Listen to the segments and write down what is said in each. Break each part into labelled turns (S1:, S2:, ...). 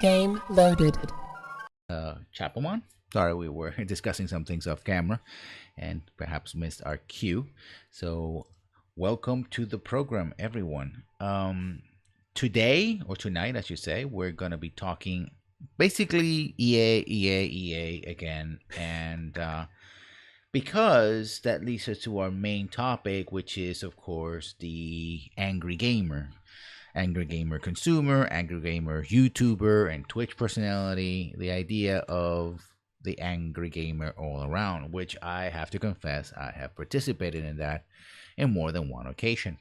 S1: Game loaded.
S2: Chapelmon. Sorry, we were discussing some things off camera and perhaps missed our cue. So, welcome to the program, everyone. Today, or tonight, I should say, we're going to be talking basically EA again. And because that leads us to our main topic, which is, of course, the angry gamer consumer, angry gamer YouTuber, and Twitch personality. The idea of the angry gamer all around, which I have to confess, I have participated in that in more than one occasion.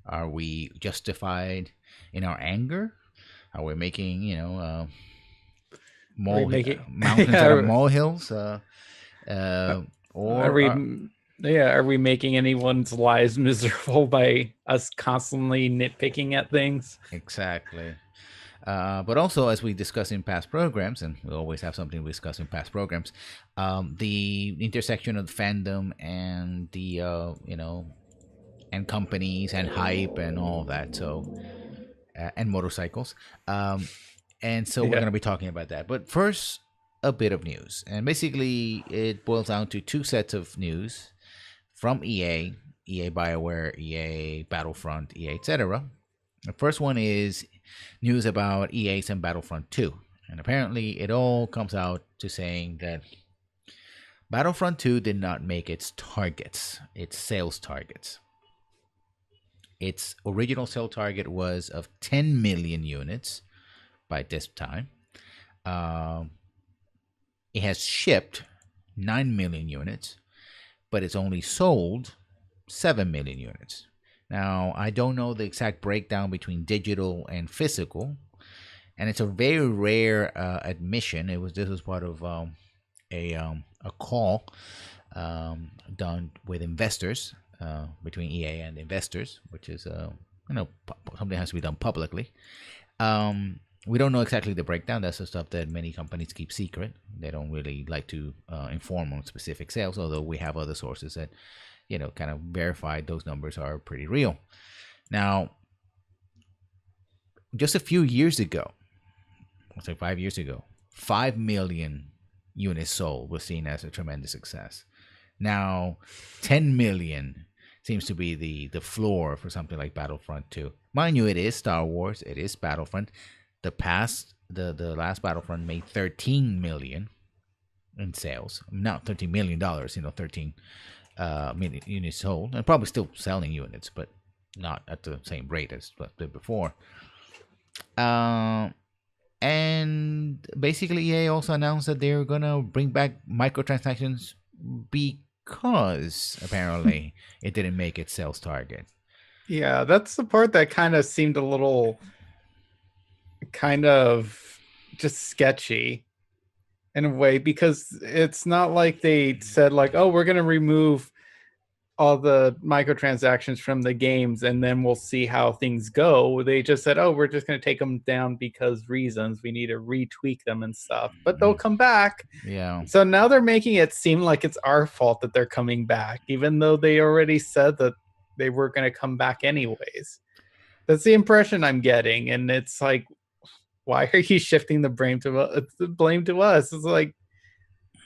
S2: Are we justified in our anger? Are we making, mountains out of molehills?
S3: Are we making anyone's lives miserable by us constantly nitpicking at things?
S2: Exactly. But also, as we discussed in past programs, and we always have something to discuss in past programs, the intersection of fandom and the and companies and hype and all of that. So, and motorcycles. And so we're going to be talking about that. But first, a bit of news, and basically it boils down to two sets of news from EA BioWare, EA Battlefront, EA, etc. The first one is news about EA's and Battlefront 2. And apparently it all comes out to saying that Battlefront 2 did not make its targets, its sales targets. Its original sale target was of 10 million units by this time. It has shipped 9 million units, but it's only sold 7 million units. Now, I don't know the exact breakdown between digital and physical, and it's a very rare admission. This was part of a call done with investors between EA and investors, which is something has to be done publicly. We don't know exactly the breakdown. That's the stuff that many companies keep secret. They don't really like to inform on specific sales, although we have other sources that kind of verified those numbers are pretty real. Now, just a few years ago, let's say 5 years ago, 5 million units sold was seen as a tremendous success. Now, 10 million seems to be the floor for something like Battlefront 2. Mind you, it is Star Wars, it is Battlefront. The last Battlefront made 13 million in sales. Not $13 million, 13 million units sold, and probably still selling units, but not at the same rate as what did before. And basically, EA also announced that they're gonna bring back microtransactions because apparently it didn't make its sales target.
S3: Yeah, that's the part that kind of seemed a little just sketchy in a way, because it's not like they said like, oh, we're going to remove all the microtransactions from the games and then we'll see how things go. They just said, oh, we're just going to take them down because reasons. We need to retweak them and stuff, but they'll come back.
S2: Yeah.
S3: So now they're making it seem like it's our fault that they're coming back, even though they already said that they were going to come back anyways. That's the impression I'm getting. And it's like, why are you shifting the blame to us? It's like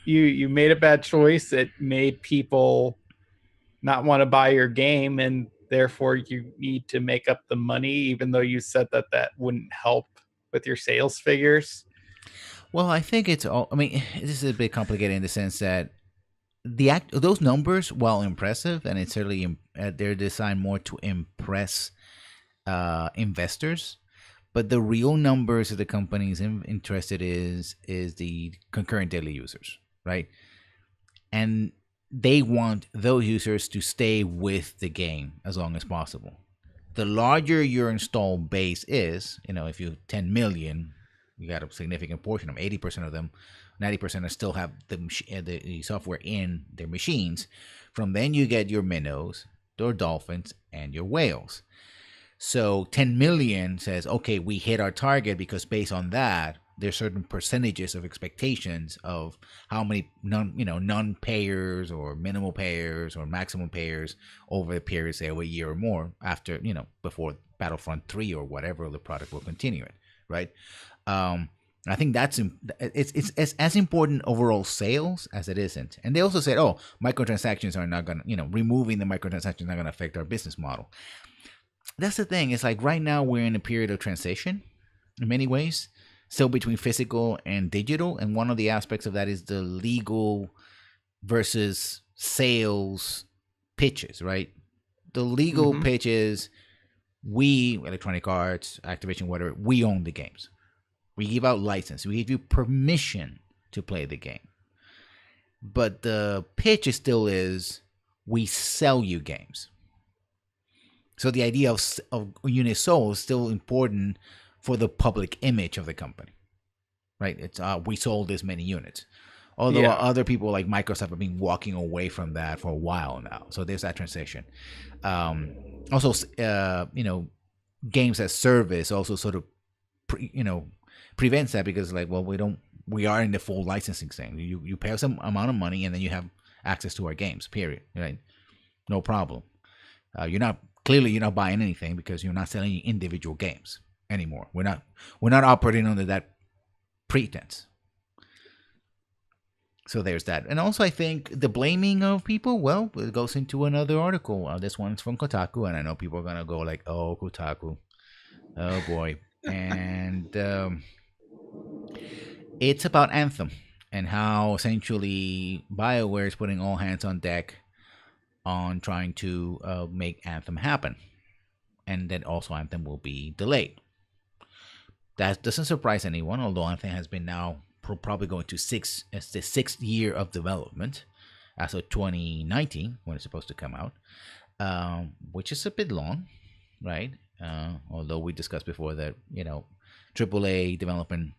S3: you made a bad choice. It made people not want to buy your game, and therefore you need to make up the money, even though you said that wouldn't help with your sales figures.
S2: Well, I think it's all. I mean, this is a bit complicated in the sense that those numbers, while impressive, and it's certainly they're designed more to impress investors. But the real numbers that the company is interested is the concurrent daily users, right? And they want those users to stay with the game as long as possible. The larger your installed base is, if you have 10 million, you got a significant portion of 80% of them, 90% still have the software in their machines. From then you get your minnows, your dolphins, and your whales. So 10 million says, okay, we hit our target because based on that, there's certain percentages of expectations of how many non-payers or minimal payers or maximum payers over the period, say, of a year or more after, before Battlefront 3 or whatever the product will continue it, right? Um, I think it's as important overall sales as it isn't. And they also said, oh, microtransactions are not gonna, removing the microtransactions not gonna affect our business model. That's the thing. It's like right now we're in a period of transition in many ways, still between physical and digital. And one of the aspects of that is the legal versus sales pitches, right? The legal
S3: Mm-hmm.
S2: pitch is we, Electronic Arts, Activision, whatever, we own the games. We give out license. We give you permission to play the game. But the pitch still is we sell you games. So the idea of unit sold is still important for the public image of the company, right? It's we sold this many units. Although
S3: Yeah.
S2: other people like Microsoft have been walking away from that for a while now, so there's that transition. Also, games as service also sort of, prevents that because like, well, we are in the full licensing thing. You pay us some amount of money and then you have access to our games. Period. Right? No problem. You're not buying anything because you're not selling individual games anymore. We're not operating under that pretense. So there's that. And also, I think the blaming of people, well, it goes into another article. This one's from Kotaku, and I know people are going to go like, oh, Kotaku. Oh, boy. And it's about Anthem and how essentially BioWare is putting all hands on deck on trying to make Anthem happen. And then also Anthem will be delayed. That doesn't surprise anyone, although Anthem has been now probably going to it's the sixth year of development as of 2019 when it's supposed to come out, which is a bit long, right? Although we discussed before that AAA development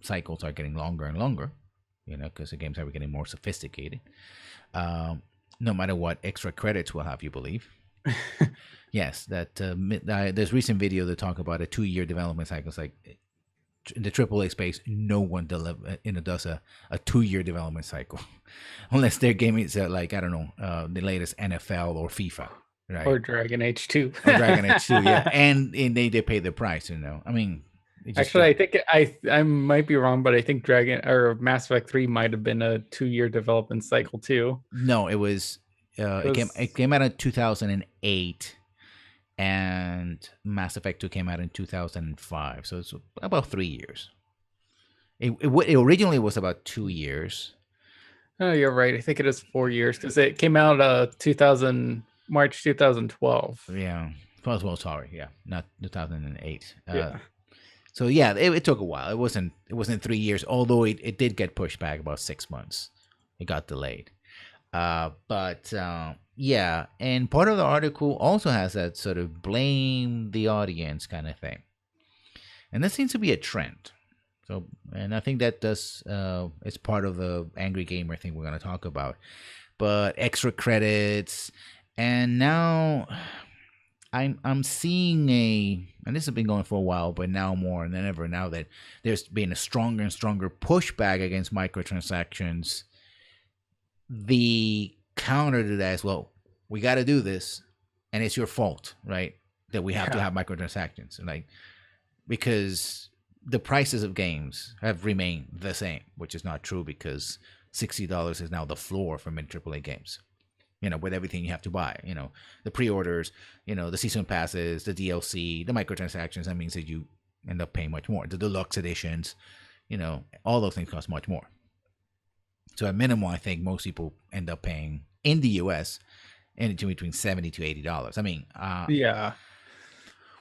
S2: cycles are getting longer and longer, because the games are getting more sophisticated. No matter what extra credits will have you believe. Yes, that there's recent video that talk about a 2-year development cycle. It's like in the AAA space, no one does a 2-year development cycle, unless their game is like, I don't know, the latest NFL or FIFA, right?
S3: Or Dragon Age 2.
S2: Or Dragon Age 2, yeah, and they pay the price, I mean.
S3: Actually, I think I might be wrong, but I think Dragon or Mass Effect 3 might have been a 2-year development cycle too.
S2: No, it was. It came out in 2008, and Mass Effect 2 came out in 2005. So it's about 3 years. It originally was about 2 years.
S3: Oh, you're right. I think it is 4 years because it came out March 2012.
S2: Yeah. Well, sorry. Yeah, not 2008.
S3: Yeah.
S2: So yeah, it took a while. It wasn't 3 years, although it did get pushed back about 6 months. It got delayed. But yeah, and part of the article also has that sort of blame the audience kind of thing, and that seems to be a trend. So, and I think that does it's part of the angry gamer thing we're going to talk about. But extra credits, and now I'm seeing and this has been going for a while, but now more than ever, now that there's been a stronger and stronger pushback against microtransactions. The counter to that is, well, we got to do this, and it's your fault, right? That we have to have microtransactions, like, because the prices of games have remained the same, which is not true because $60 is now the floor for many AAA games. With everything you have to buy, the pre-orders, the season passes, the DLC, the microtransactions. That means that you end up paying much more. The deluxe editions, all those things cost much more. So at minimum, I think most people end up paying in the U.S. anything between $70 to $80. I mean,
S3: yeah.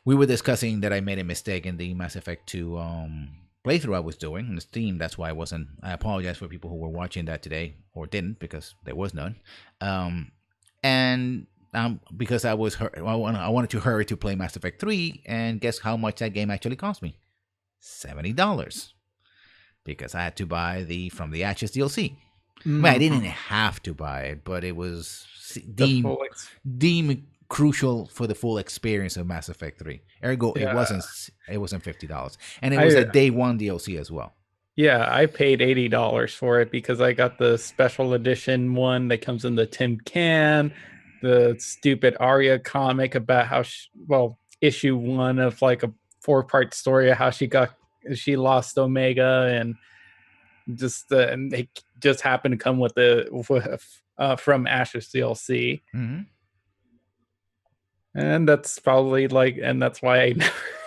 S2: We were discussing that I made a mistake in the Mass Effect 2 playthrough I was doing on Steam. That's why I apologize for people who were watching that today or didn't, because there was none. And because I wanted to hurry to play Mass Effect 3, and guess how much that game actually cost me? $70. Because I had to buy the From the Ashes DLC. Mm-hmm. Well, I didn't have to buy it, but it was deemed crucial for the full experience of Mass Effect 3. Ergo, it wasn't $50, and it was a day one DLC as well.
S3: Yeah, I paid $80 for it because I got the special edition one that comes in the tin can, the stupid Arya comic about how issue 1 of like a 4-part story of how she got she lost Omega, and and they just happened to come with from Ash's DLC.
S2: Mm-hmm.
S3: And that's probably and that's why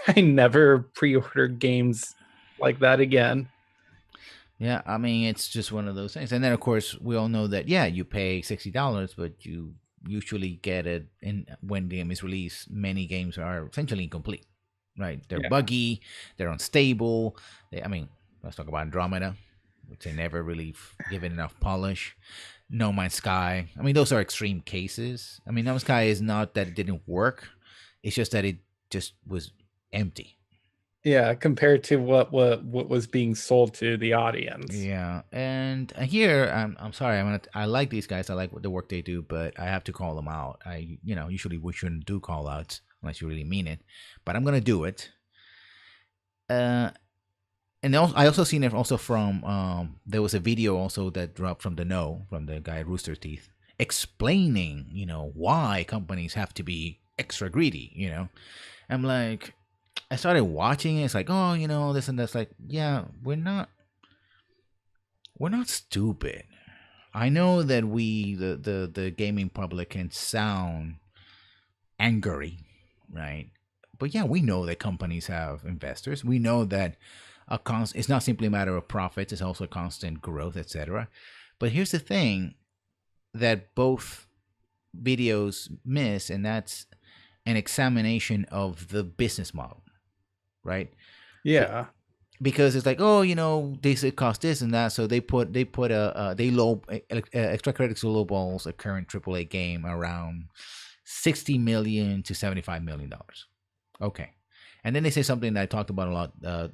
S3: I never pre-ordered games like that again.
S2: Yeah, I mean, it's just one of those things. And then, of course, we all know that, yeah, you pay $60, but you usually get it in when the game is released. Many games are essentially incomplete, right? They're
S3: Yeah.
S2: buggy, they're unstable. I mean, let's talk about Andromeda, which they never really given enough polish. No Man's Sky. I mean, those are extreme cases. I mean, No Man's Sky is not that it didn't work, it's just that it just was empty.
S3: Yeah, compared to what was being sold to the audience.
S2: Yeah, and here I'm sorry. I like these guys. I like what the work they do, but I have to call them out. Usually we shouldn't do call outs unless you really mean it, but I'm gonna do it. And I also seen it also from there was a video also that dropped from the guy Rooster Teeth explaining why companies have to be extra greedy. I'm like, I started watching it. It's like, oh, this and that's. Like, yeah, we're not stupid. I know that we, the gaming public, can sound angry, right? But yeah, we know that companies have investors. We know that it's not simply a matter of profits. It's also constant growth, etc. But here's the thing that both videos miss, and that's an examination of the business model, right?
S3: Yeah.
S2: Because it's like, oh, this it cost this and that, so they low extra credits to lowballs a current AAA game around $60 million to $75 million. Okay, and then they say something that I talked about a lot: the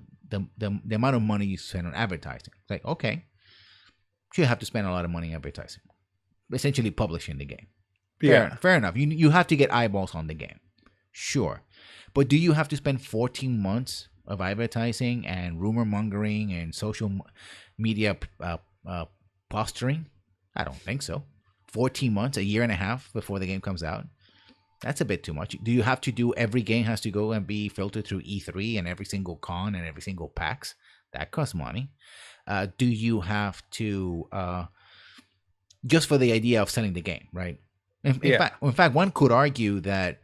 S2: amount of money you spend on advertising. It's like, okay, you have to spend a lot of money on advertising, essentially publishing the game. Fair enough. You have to get eyeballs on the game, sure, but do you have to spend 14 months of advertising and rumor mongering and social media posturing? I don't think so. 14 months, a year and a half before the game comes out. That's a bit too much. Do you have to do every game has to go and be filtered through E3 and every single con and every single PAX? That costs money. Do you have to just for the idea of selling the game, right? In fact, one could argue that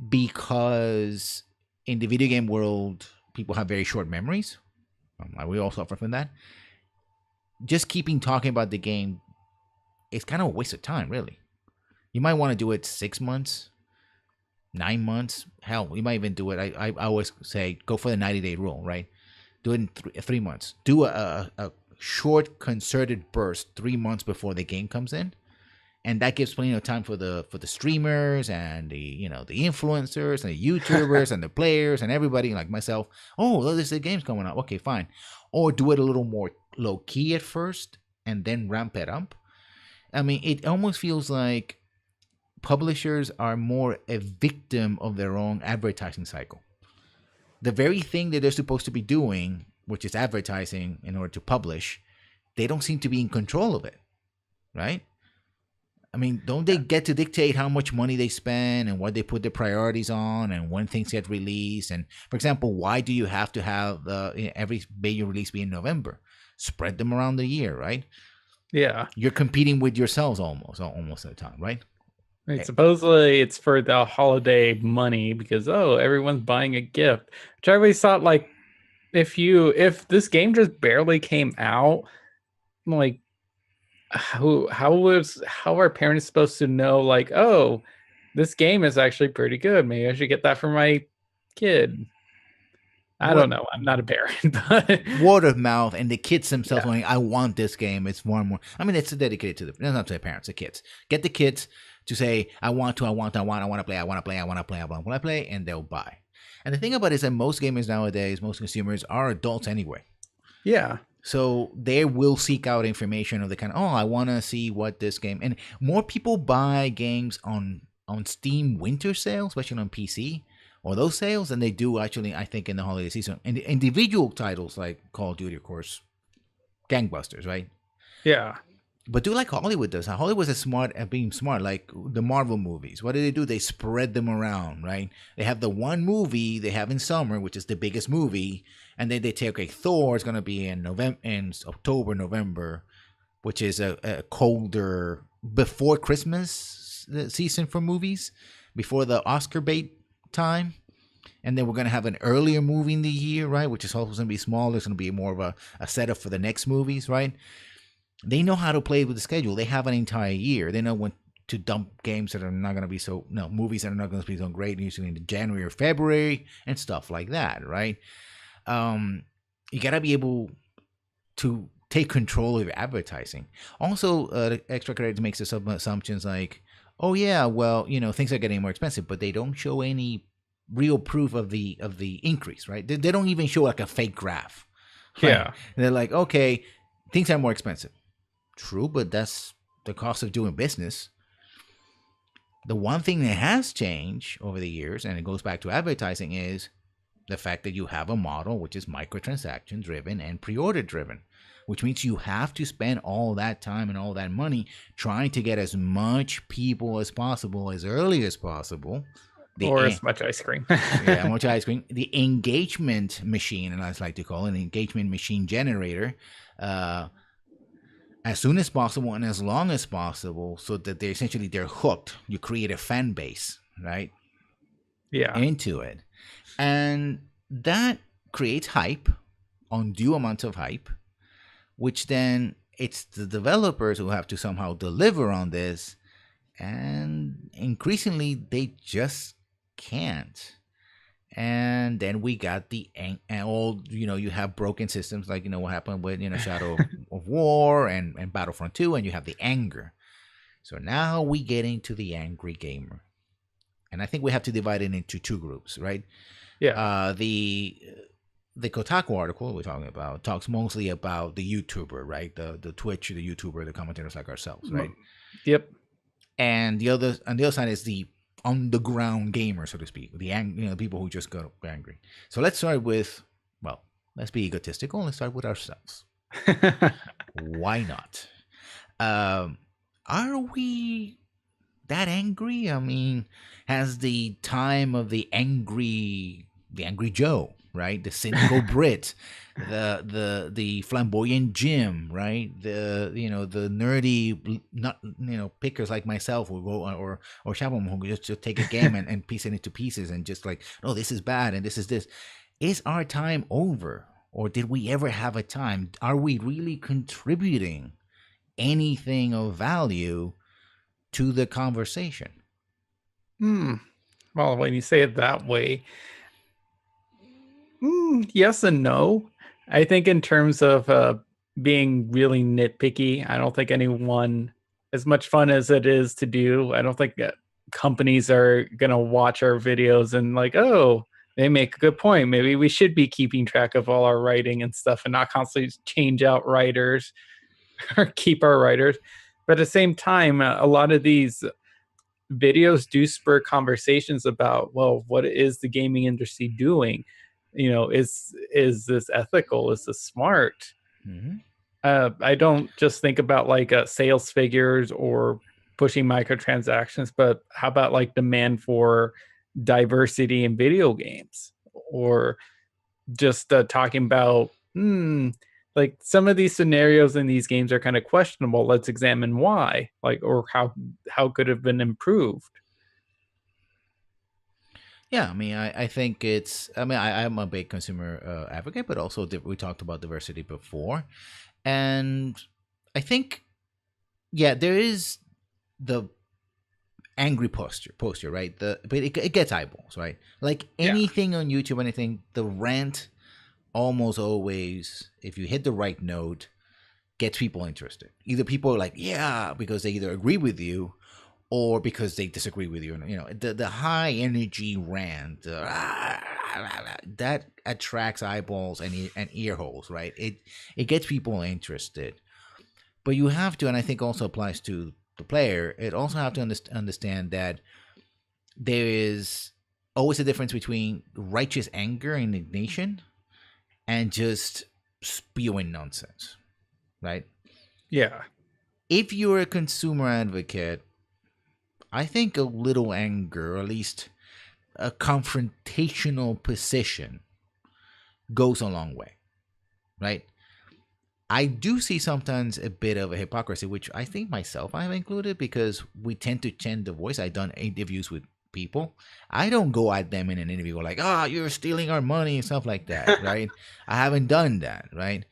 S2: because in the video game world, people have very short memories. We all suffer from that. Just keeping talking about the game is kind of a waste of time, really. You might want to do it 6 months, 9 months. Hell, you might even do it. I always say go for the 90-day rule, right? Do it in 3 months. Do a short concerted burst 3 months before the game comes in. And that gives plenty of time for the streamers and the the influencers and the YouTubers and the players and everybody like myself. Oh, look, the game's coming out. Okay, fine. Or do it a little more low key at first and then ramp it up. I mean, it almost feels like publishers are more a victim of their own advertising cycle. The very thing that they're supposed to be doing, which is advertising in order to publish, they don't seem to be in control of it, right? I mean, don't they get to dictate how much money they spend and what they put their priorities on and when things get released? And for example, why do you have to have every major release be in November? Spread them around the year, right?
S3: Yeah.
S2: You're competing with yourselves almost at the time, right?
S3: Right. Supposedly it's for the holiday money because everyone's buying a gift. Which I always thought if this game just barely came out, like how are parents supposed to know this game is actually pretty good, maybe I should get that for my kid? I don't know, I'm not a parent, but
S2: word of mouth and the kids themselves going, I want this game. It's more and more. I mean, it's dedicated to not to the parents, the kids. Get the kids to say, I want to play, and they'll buy. And the thing about it is that most gamers nowadays, most consumers are adults anyway.
S3: Yeah.
S2: So they will seek out information of the kind of, I want to see what this game, and more people buy games on Steam winter sales, especially on PC, or those sales, than they do actually, I think, in the holiday season. And the individual titles like Call of Duty, of course, gangbusters, right?
S3: Yeah.
S2: but do like Hollywood does. Hollywood's a smart at being smart, like the Marvel movies. What do they do? They spread them around, right? They have the one movie they have in summer, which is the biggest movie, and then they take, okay, Thor is gonna be in November, in October, November, which is a colder before Christmas season for movies, before the Oscar bait time. And then we're gonna have an earlier movie in the year, right? Which is also gonna be smaller. It's gonna be more of a setup for the next movies, right? They know how to play with the schedule. They have an entire year. They know when to dump games that are not going to be so, no, movies that are not going to be so great, usually in January or February and stuff like that, right? You got to be able to take control of your advertising. Also, the extra credit makes some assumptions like, oh yeah, well, things are getting more expensive, but they don't show any real proof of the increase, right? They don't even show like a fake graph. Right?
S3: Yeah.
S2: They're like, okay, things are more expensive. True, but that's the cost of doing business. The one thing that has changed over the years, and it goes back to advertising, is the fact that you have a model which is microtransaction driven and pre-order driven, which means you have to spend all that time and all that money trying to get as much people as possible as early as possible.
S3: Or as much ice cream.
S2: Yeah, much ice cream. The engagement machine, and I like to call it an engagement machine generator, as soon as possible and as long as possible, so that they're hooked. You create a fan base, right?
S3: Yeah.
S2: Into it. And that creates hype, undue amounts of hype, which then it's the developers who have to somehow deliver on this. And increasingly, they just can't. And then we got the old, you have broken systems like, what happened with, Shadow of War and Battlefront 2, and you have the anger. So now we get into the angry gamer. And I think we have to divide it into two groups, right?
S3: Yeah.
S2: The Kotaku article we're talking about talks mostly about the YouTuber, right? The Twitch, the YouTuber, the commentators like ourselves, right?
S3: Yep.
S2: And on the other side is the on the ground gamer, so to speak, the people who just got angry. So let's start with, well, let's be egotistical. Let's start with ourselves. Why not? Are we that angry? I mean, has the time of the angry Joe, right? The cynical Brit, the flamboyant Jim, right? The nerdy, not pickers like myself who go or Shabam who just take a game and piece it into pieces and just like, oh, this is bad and this is this. Is our time over, or did we ever have a time? Are we really contributing anything of value to the conversation?
S3: Well, when you say it that way, yes and no. I think in terms of being really nitpicky, I don't think anyone, as much fun as it is to do, I don't think companies are going to watch our videos and like, oh, they make a good point. Maybe we should be keeping track of all our writing and stuff and not constantly change out writers or keep our writers. But at the same time, a lot of these videos do spur conversations about, well, what is the gaming industry doing? Is this ethical? Is this smart?
S2: Mm-hmm.
S3: I don't just think about like sales figures or pushing microtransactions, but how about like demand for diversity in video games, or just talking about like some of these scenarios in these games are kind of questionable. Let's examine why, like, or how could have been improved.
S2: Yeah, I mean, I think it's. I mean, I'm a big consumer advocate, but also we talked about diversity before, and I think, yeah, there is the angry posture, right? But it gets eyeballs, right? Like anything on YouTube, anything, the rant almost always, if you hit the right note, gets people interested. Either people are like, yeah, because they either agree with you, or because they disagree with you. The high energy rant that attracts eyeballs and ear holes, right? It gets people interested. But you have to, and I think also applies to the player, it also have to understand that there is always a difference between righteous anger and indignation and just spewing nonsense, right?
S3: Yeah.
S2: if you're a consumer advocate, I think a little anger, or at least a confrontational position, goes a long way, right? I do see sometimes a bit of a hypocrisy, which I think myself I have included, because we tend to change the voice. I've done interviews with people. I don't go at them in an interview like, "Ah, you're stealing our money" and stuff like that, right? I haven't done that, right?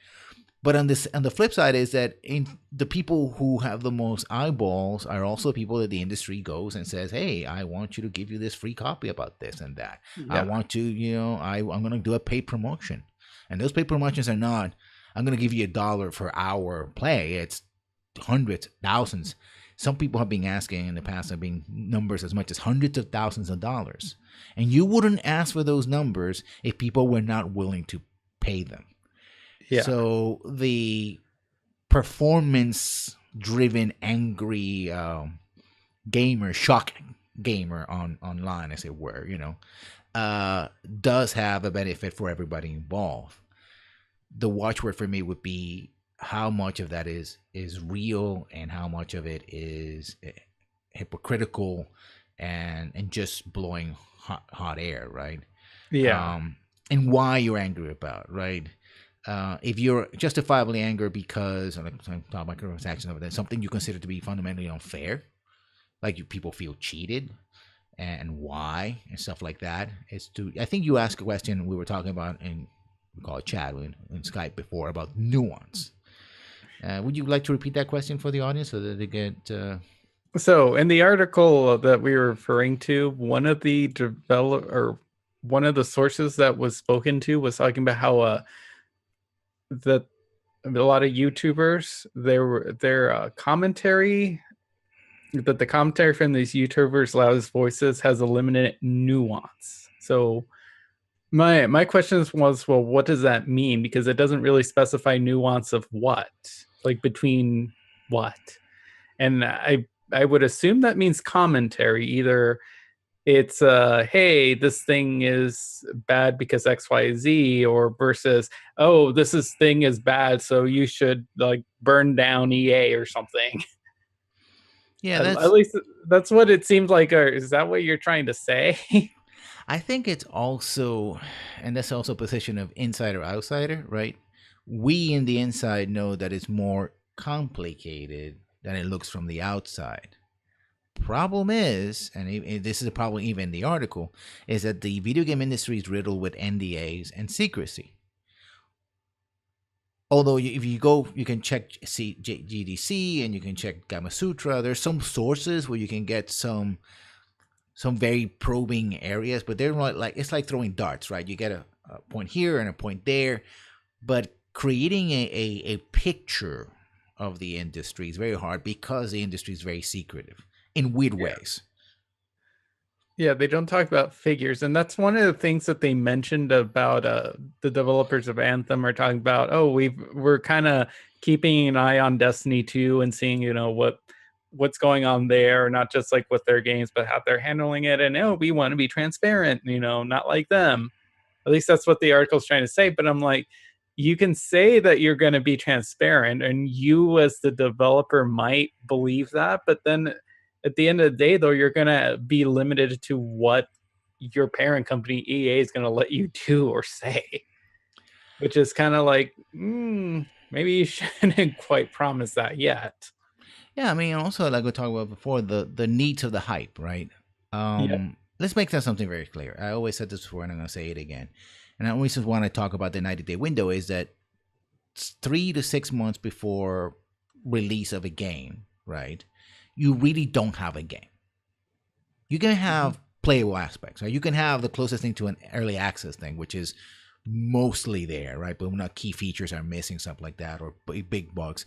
S2: But on the flip side is that in the people who have the most eyeballs are also people that the industry goes and says, "Hey, I want you to give you this free copy about this and that. I
S3: Yeah.
S2: want to, I'm going to do a paid promotion." And those paid promotions are not, "I'm going to give you $1 for hour play." It's hundreds, thousands. Some people have been asking in the past, have been numbers as much as hundreds of thousands of dollars. And you wouldn't ask for those numbers if people were not willing to pay them.
S3: Yeah.
S2: So the performance driven, angry gamer, shock gamer online, as it were, does have a benefit for everybody involved. The watchword for me would be how much of that is real and how much of it is hypocritical and just blowing hot air, right?
S3: Yeah.
S2: And why you're angry about, right? If you're justifiably angry because microtransactions of something you consider to be fundamentally unfair, like people feel cheated, and why and stuff like that, I think you asked a question we were talking about in, we call it chat in Skype before, about nuance. Would you like to repeat that question for the audience so that they get?
S3: So in the article that we were referring to, one of the sources that was spoken to was talking about how that a lot of YouTubers, their commentary, that the commentary from these YouTubers' loudest voices has a limited nuance. So my question was, well, what does that mean? Because it doesn't really specify nuance of what, like between what. And I would assume that means commentary. Either it's hey, this thing is bad because XYZ, or versus, oh, thing is bad, so you should like burn down EA or something.
S2: Yeah,
S3: At least that's what it seems like. Or is that what you're trying to say?
S2: I think it's also, and that's also a position of insider outsider, right? We in the inside know that it's more complicated than it looks from the outside. Problem is, and this is a problem even in the article, is that the video game industry is riddled with NDAs and secrecy. Although if you go, you can check GDC and you can check Gamasutra. There's some sources where you can get some very probing areas, but they're not like, it's like throwing darts, right? You get a point here and a point there, but creating a picture of the industry is very hard because the industry is very secretive in weird ways.
S3: Yeah, they don't talk about figures, and that's one of the things that they mentioned about the developers of Anthem are talking about. Oh, we're kind of keeping an eye on Destiny 2 and seeing, what's going on there, not just like with their games, but how they're handling it. And we want to be transparent, not like them. At least that's what the article's trying to say. But I'm like, you can say that you're going to be transparent, and you as the developer might believe that, but then at the end of the day, though, you're going to be limited to what your parent company, EA, is going to let you do or say, which is kind of like, maybe you shouldn't quite promise that yet.
S2: Yeah, I mean, also, like we talked about before, the needs of the hype, right?
S3: Yep.
S2: Let's make that something very clear. I always said this before, and I'm going to say it again. And I always just want to talk about the 90-day window is that 3 to 6 months before release of a game, right? You really don't have a game. You can have playable aspects, right? You can have the closest thing to an early access thing, which is mostly there, right? But not key features are missing, stuff like that, or big bugs.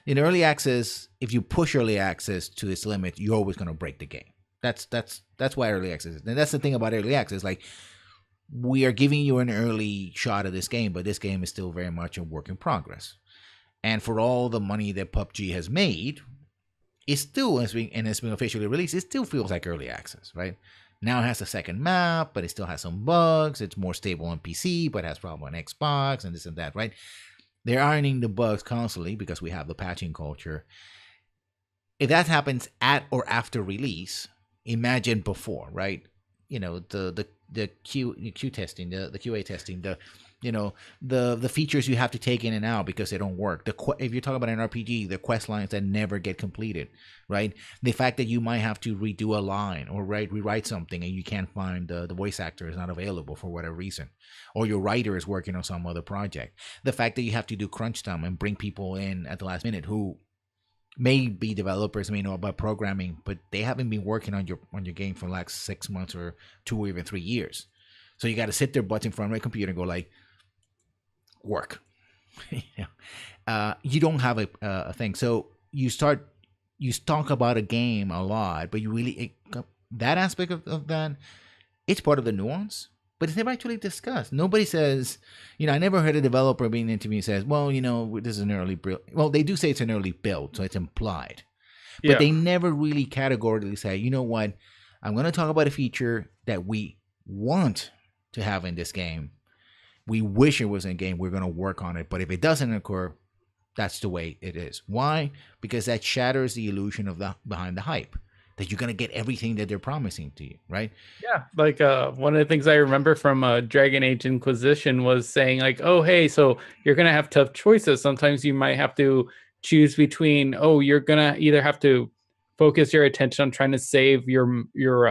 S2: In early access, if you push early access to its limit, you're always going to break the game. That's why early access is. And that's the thing about early access. Like, we are giving you an early shot of this game, but this game is still very much a work in progress. And for all the money that PUBG has made, it's still, it's been officially released, it still feels like early access, right? Now it has a second map, but it still has some bugs. It's more stable on PC, but has problem on Xbox and this and that, right? They're ironing the bugs constantly because we have the patching culture. if that happens at or after release, imagine before, right? The Q testing, the QA testing, the features you have to take in and out because they don't work. If you're talking about an RPG, the quest lines that never get completed, right? The fact that you might have to redo a line or rewrite something and you can't find the voice actor is not available for whatever reason, or your writer is working on some other project. The fact that you have to do crunch time and bring people in at the last minute who may be developers, may know about programming, but they haven't been working on your game for like 6 months or 2 or even 3 years. So you got to sit their butts in front of a computer and go like, work. You don't have a thing. So you talk about a game a lot, but you really that aspect of that, it's part of the nuance, but it's never actually discussed. Nobody says, I never heard a developer being interviewed says, well, this is an early build. Well, they do say it's an early build, so it's implied. But they never really categorically say, you know what, I'm going to talk about a feature that we want to have in this game. We wish it was in a game. We're going to work on it. But if it doesn't occur, that's the way it is. Why? Because that shatters the illusion of behind the hype, that you're going to get everything that they're promising to you, right?
S3: Yeah, like one of the things I remember from Dragon Age Inquisition was saying like, oh, hey, so you're going to have tough choices. Sometimes you might have to choose between, you're going to either have to focus your attention on trying to save your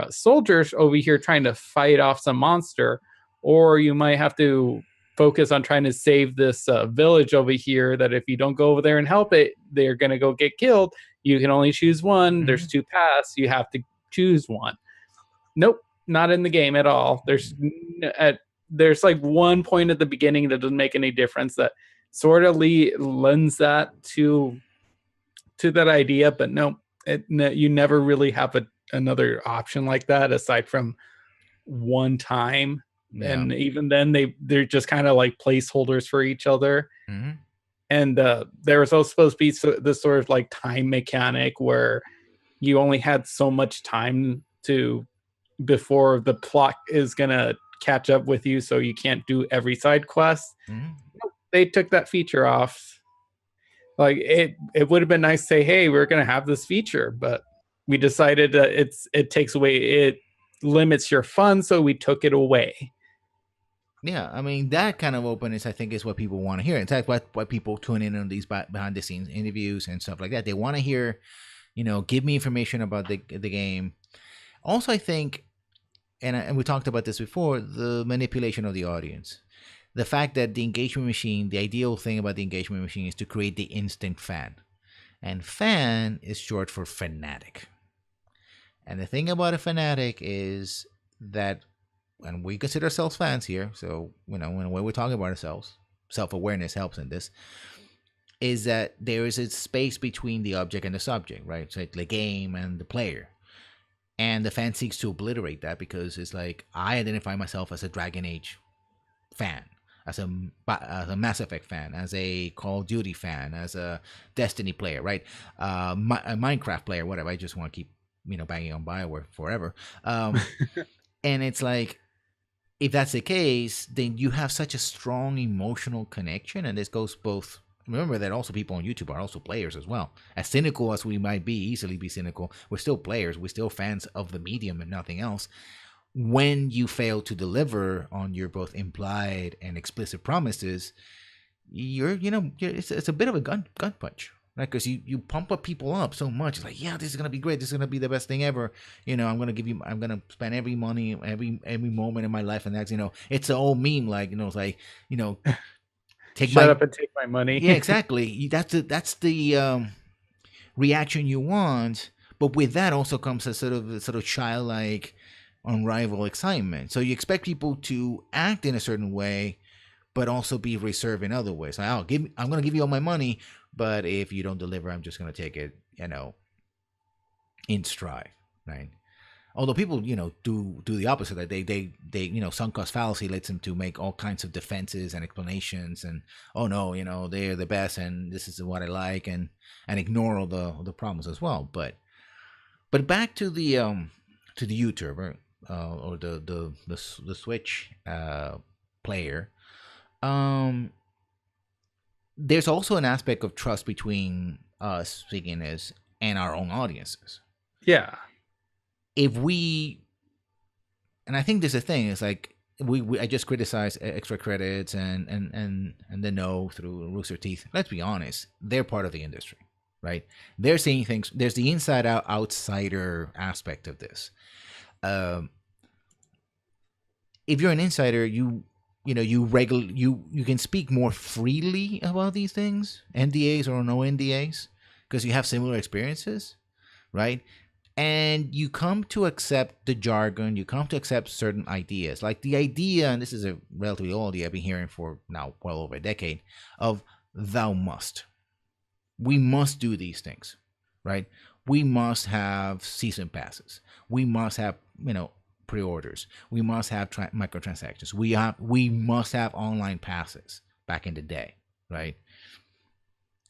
S3: soldiers over here trying to fight off some monster, or you might have to focus on trying to save this village over here that if you don't go over there and help it, they're going to go get killed. You can only choose one. Mm-hmm. There's 2 paths. You have to choose one. Nope, not in the game at all. There's like one point at the beginning that doesn't make any difference that sort of lends that to that idea, but no, you never really have another option like that aside from one time. Yeah. And even then they're just kind of like placeholders for each other. Mm-hmm. And there was also supposed to be this sort of like time mechanic where you only had so much time before the plot is gonna catch up with you, so you can't do every side quest. Mm-hmm. They took that feature off. Like it would have been nice to say, hey, we're gonna have this feature, but we decided that it limits your fun, so we took it away.
S2: Yeah, I mean, that kind of openness, I think, is what people want to hear. In fact, why people tune in on these behind-the-scenes interviews and stuff like that. They want to hear, give me information about the game. Also, I think, and we talked about this before, the manipulation of the audience. The fact that the engagement machine, the ideal thing about the engagement machine is to create the instant fan. And fan is short for fanatic. And the thing about a fanatic is that, and we consider ourselves fans here, so when we're talking about ourselves, self-awareness helps in this, is that there is a space between the object and the subject, right? So the game and the player. And the fan seeks to obliterate that because it's like, I identify myself as a Dragon Age fan, as a Mass Effect fan, as a Call of Duty fan, as a Destiny player, right? A Minecraft player, whatever. I just want to keep, banging on BioWare forever. And it's like, if that's the case, then you have such a strong emotional connection. And this goes both. Remember that also people on YouTube are also players as well. As cynical as we might easily be cynical, we're still players. We're still fans of the medium and nothing else. When you fail to deliver on your both implied and explicit promises, it's a bit of a gun punch. Right, because you pump up people up so much. It's like, yeah, this is gonna be great. This is gonna be the best thing ever. I'm gonna spend every money, every moment in my life, and that's it's the old meme, like it's like
S3: shut up and take my money.
S2: Yeah, exactly. That's the reaction you want, but with that also comes a sort of childlike, unrivaled excitement. So you expect people to act in a certain way, but also be reserved in other ways. Like, I'm gonna give you all my money. But if you don't deliver, I'm just going to take it, in stride, right? Although people, do the opposite. That they sunk cost fallacy leads them to make all kinds of defenses and explanations, and oh no, they're the best, and this is what I like, and ignore all the problems as well. But back to the YouTuber or the Switch player. There's also an aspect of trust between us, speaking as and our own audiences.
S3: Yeah.
S2: If we, and I think there's a thing, it's like I just criticize extra credits and the no through Rooster Teeth. Let's be honest, they're part of the industry, right? They're seeing things. There's the inside out outsider aspect of this. Um, if you're an insider, you can speak more freely about these things, NDAs or no NDAs, because you have similar experiences, right? And you come to accept the jargon, you come to accept certain ideas, like the idea, and this is a relatively old idea I've been hearing for now well over a decade, of thou must. We must do these things, right? We must have season passes. We must have, pre-orders. We must have microtransactions. We must have online passes back in the day, right?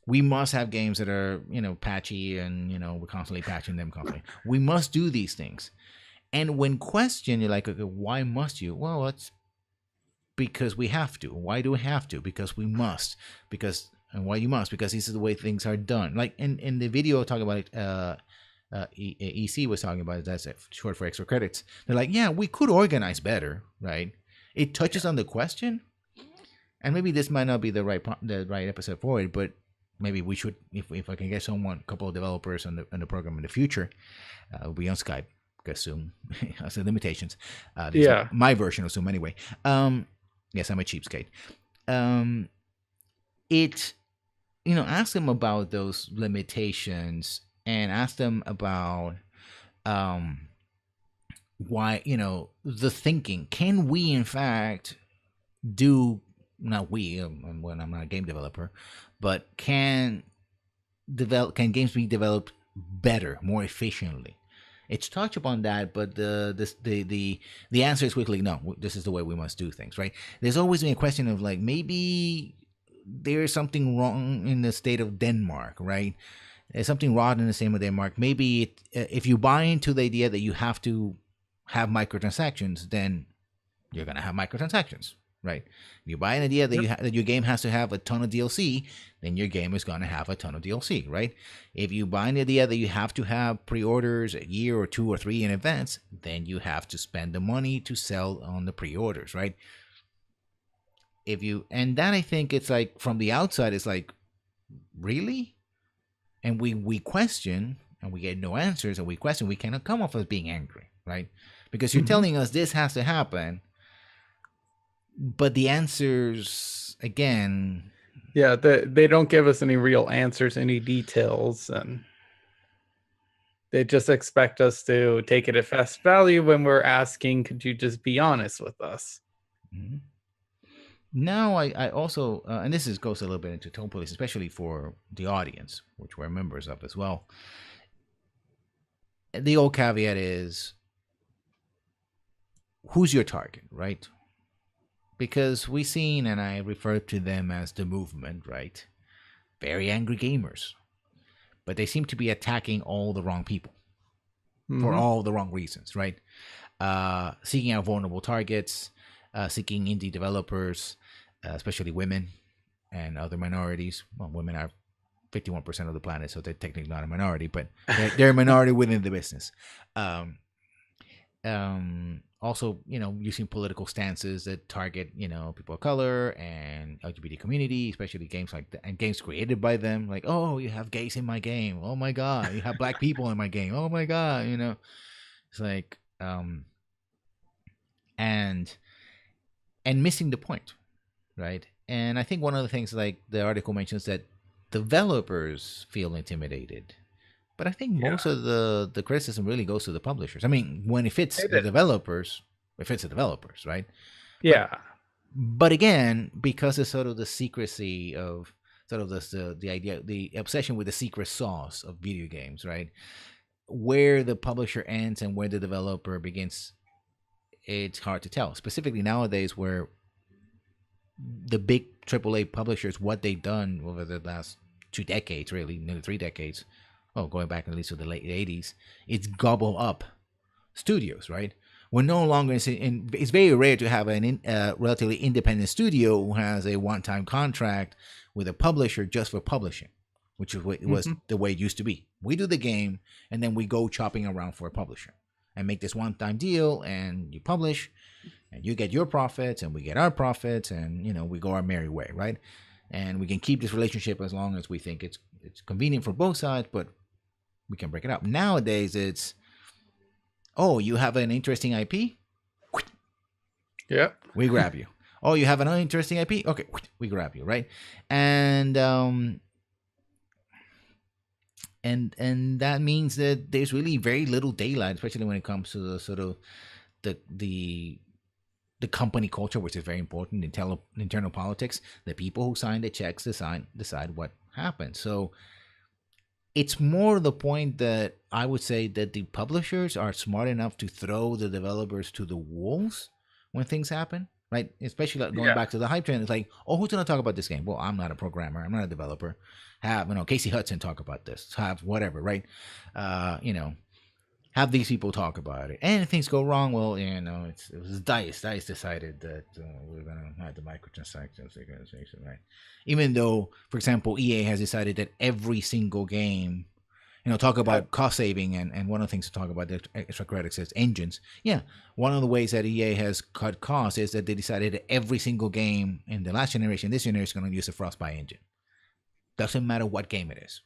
S2: We must have games that are, patchy and, we're constantly patching them constantly. We must do these things. And when questioned, you're like, okay, why must you? Well, it's because we have to. Why do we have to? Because we must. And why you must? Because this is the way things are done. Like in the video talking about it, EC was talking about it, that's short for extra credits. They're like, yeah, we could organize better, right? It touches on the question. And maybe this might not be the right episode for it, but maybe we should, if I can get a couple of developers on the program in the future, we'll be on Skype, because Zoom has the limitations. My version of Zoom anyway. Yes, I'm a cheapskate. Ask them about those limitations and ask them about why, the thinking. Can we, in fact, do, not we, when I'm not a game developer, but can games be developed better, more efficiently? It's touched upon that, but the answer is quickly no. This is the way we must do things, right? There's always been a question of like, maybe there's something wrong in the state of Denmark, right? There's something wrong in the state of Denmark. Maybe if you buy into the idea that you have to have microtransactions, then you're gonna have microtransactions. Right. If you buy an idea that that your game has to have a ton of DLC, then your game is going to have a ton of DLC, right? If you buy an idea that you have to have pre-orders a year or 2 or 3 in advance, then you have to spend the money to sell on the pre-orders, right? And that, I think, it's like from the outside, it's like, really? And we question and we get no answers, and we question, we cannot come off as being angry, right? Because you're telling us this has to happen. But the answers, again...
S3: Yeah, they don't give us any real answers, any details, and they just expect us to take it at face value when we're asking, could you just be honest with us?
S2: Mm-hmm. Now, I also, and this goes a little bit into tone police, especially for the audience, which we're members of as well. The old caveat is, who's your target, right? Because we've seen, and I refer to them as the movement, right? Very angry gamers. But they seem to be attacking all the wrong people for all the wrong reasons, right? Seeking out vulnerable targets, seeking indie developers, especially women and other minorities. Well, women are 51% of the planet, so they're technically not a minority, but they're a minority within the business. Also, using political stances that target, people of color and LGBT community, especially games like that, and games created by them. Like, oh, you have gays in my game. Oh my God, you have black people in my game. Oh my God, it's like, and missing the point, right? And I think one of the things, like the article mentions, that developers feel intimidated. But I think most of the criticism really goes to the publishers. I mean, when it fits the developers, it fits the developers, right?
S3: Yeah.
S2: But again, because it's sort of the secrecy of sort of the idea, the obsession with the secret sauce of video games, right? Where the publisher ends and where the developer begins, it's hard to tell. Specifically nowadays, where the big AAA publishers, what they've done over the last 2 decades, really, nearly 3 decades, going back at least to the late 80s, it's gobble up studios, right? We're no longer it's very rare to have a relatively independent studio who has a one-time contract with a publisher just for publishing, which is what it was the way it used to be. We do the game, and then we go chopping around for a publisher and make this one-time deal, and you publish, and you get your profits, and we get our profits, and we go our merry way, right? And we can keep this relationship as long as we think it's convenient for both sides, but we can break it up. Nowadays, it's, oh, you have an interesting IP?
S3: Yeah.
S2: We grab you. Oh, you have an uninteresting IP? Okay, we grab you, right? And that means that there's really very little daylight, especially when it comes to the sort of the company culture, which is very important, internal politics. The people who sign the checks decide what happens. So it's more the point that I would say that the publishers are smart enough to throw the developers to the wolves when things happen, right? Especially like going back to the hype train. It's like, oh, who's going to talk about this game? Well, I'm not a programmer. I'm not a developer. Have, Casey Hudson talk about this. Have whatever, right? Have these people talk about it. And things go wrong, well, it was DICE. DICE decided that we're going to have the microtransactions, right? Even though, for example, EA has decided that every single game, talk about cost saving, and one of the things to talk about the extra credits is engines. Yeah, one of the ways that EA has cut costs is that they decided that every single game in the last generation, this generation, is going to use a Frostbite engine. Doesn't matter what game it is.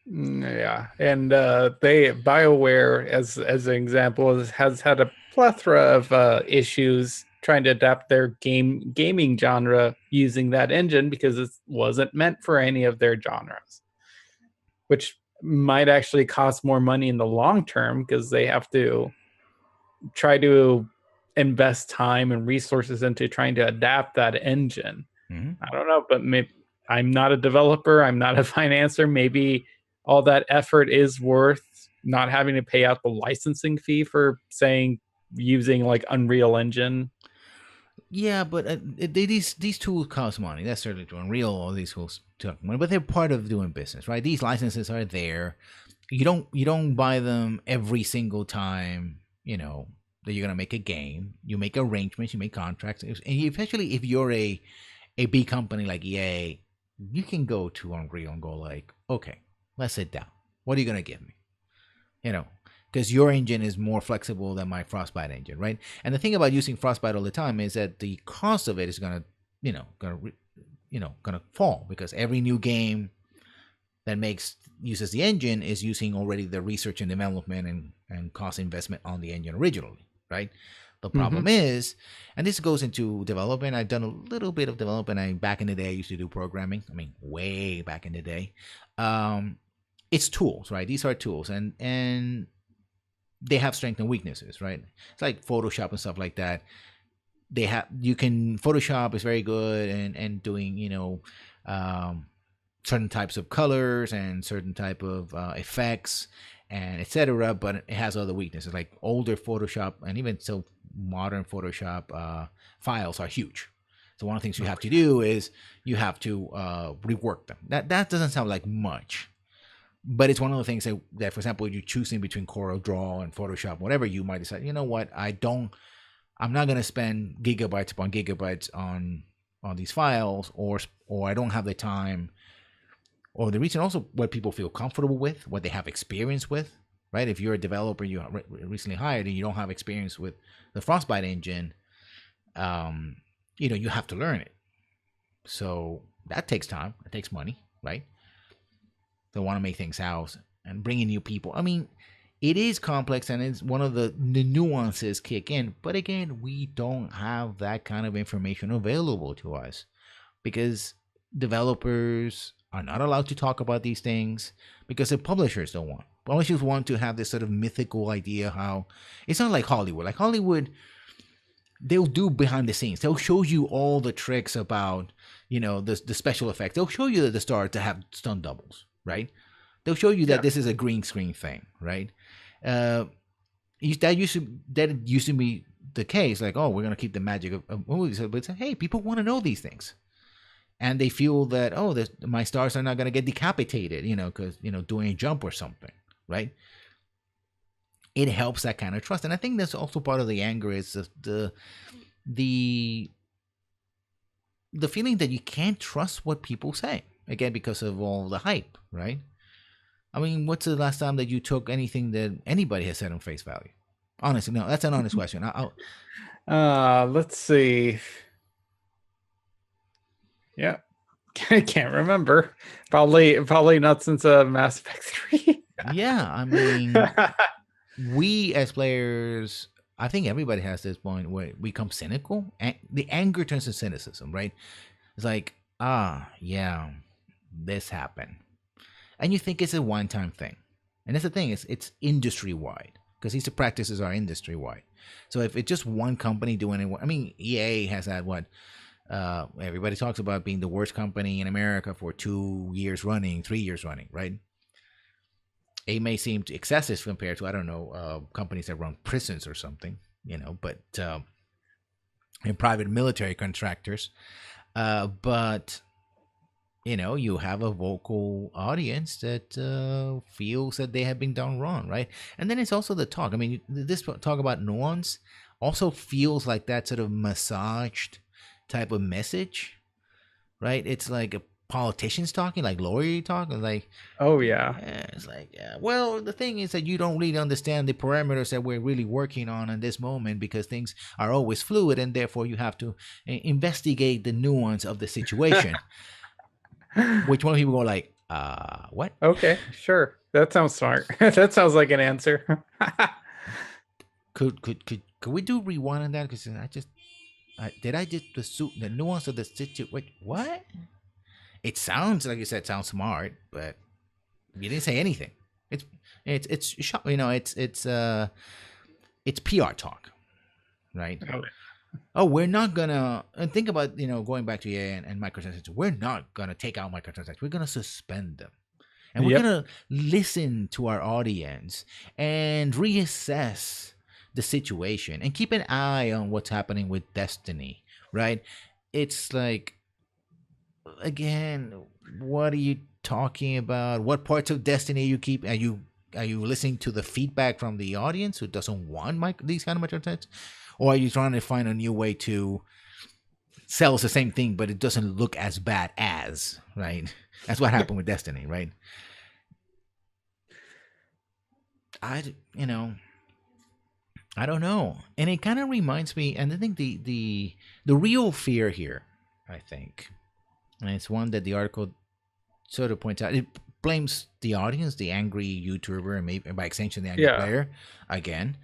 S3: Yeah, and BioWare, as an example, has had a plethora of issues trying to adapt their gaming genre using that engine because it wasn't meant for any of their genres, which might actually cost more money in the long term because they have to try to invest time and resources into trying to adapt that engine. I don't know, but maybe I'm not a developer. I'm not a financer. Maybe all that effort is worth not having to pay out the licensing fee for, saying, using like Unreal Engine.
S2: Yeah, but these tools cost money. That's certainly true. Unreal, all these tools cost money, but they're part of doing business, right? These licenses are there. You don't buy them every single time. That you're gonna make a game. You make arrangements. You make contracts, and especially if you're a big company like EA, you can go to Unreal and go like, okay, let's sit down. What are you gonna give me? Because your engine is more flexible than my Frostbite engine, right? And the thing about using Frostbite all the time is that the cost of it is gonna fall, because every new game that uses the engine is using already the research and development and cost investment on the engine originally, right? The problem is, and this goes into development. I've done a little bit of development. Back in the day, I used to do programming. I mean, way back in the day. It's tools, right? These are tools, and they have strengths and weaknesses, right? It's like Photoshop and stuff like that. Photoshop is very good and doing, certain types of colors and certain type of effects and etc. But it has other weaknesses, like older Photoshop and even so modern Photoshop files are huge. So one of the things you have to do is you have to rework them. That doesn't sound like much, but it's one of the things that for example, you're choosing between CorelDRAW and Photoshop, whatever, you might decide, you know what, I'm not going to spend gigabytes upon gigabytes on these files, or I don't have the time, or the reason also what people feel comfortable with, what they have experience with, right? If you're a developer, you recently hired, and you don't have experience with the Frostbite engine, you have to learn it. So that takes time. It takes money, right? They want to make things house and bring in new people. I mean, it is complex, and it's one of the nuances kick in. But again, we don't have that kind of information available to us because developers are not allowed to talk about these things because the publishers don't want. Publishers want to have this sort of mythical idea how it's not like Hollywood. Like Hollywood, they'll do behind the scenes. They'll show you all the tricks about, the special effects. They'll show you that the stars to have stunt doubles, right? They'll show you that this is a green screen thing, right? That used to be the case. Like, oh, we're gonna keep the magic of movies, but it's, hey, people want to know these things, and they feel that, oh, my stars are not gonna get decapitated, because doing a jump or something, right? It helps that kind of trust, and I think that's also part of the anger is the the feeling that you can't trust what people say again because of all the hype, right? I mean, what's the last time that you took anything that anybody has said on face value? Honestly, no, that's an honest question.
S3: Let's see. Yeah, I can't remember. Probably not since Mass Effect 3.
S2: Yeah, I mean, we as players, I think everybody has this point where we become cynical, and the anger turns to cynicism, right? It's like, yeah, this happened, and you think it's a one-time thing, and that's the thing, it's industry wide because these practices are industry wide. So if it's just one company doing it, I mean, EA has had what everybody talks about being the worst company in America for 2 years running, 3 years running, right? It may seem excessive compared to, I don't know, companies that run prisons or something, but and private military contractors. But you have a vocal audience that feels that they have been done wrong, right? And then it's also the talk. I mean, this talk about nuance also feels like that sort of massaged type of message, right? It's like a politicians talking, like lawyer talking, like,
S3: Oh yeah.
S2: it's like, yeah. Well, the thing is that you don't really understand the parameters that we're really working on in this moment because things are always fluid, and therefore you have to investigate the nuance of the situation. Which one people go like, what?
S3: Okay, sure. That sounds smart. That sounds like an answer.
S2: Could we do rewind on that? Because did I just the nuance of the situation? What? It sounds like you said sounds smart, but you didn't say anything. It's it's PR talk, right?
S3: Okay.
S2: Oh, we're not gonna, and think about going back to EA and microtransactions. We're not gonna take out microtransactions. We're gonna suspend them, and we're
S3: Yep.
S2: gonna listen to our audience and reassess the situation and keep an eye on what's happening with Destiny. Right? It's like, again, what are you talking about? What parts of Destiny you keep? Are you listening to the feedback from the audience who doesn't want these kind of microtransactions, or are you trying to find a new way to sell the same thing but it doesn't look as bad as, right? That's what happened with Destiny, right? I you know I don't know, and it kind of reminds me, and I think the real fear here, I think, and it's one that the article sort of points out. It blames the audience, the angry YouTuber, and maybe by extension the angry
S3: Yeah.
S2: player again.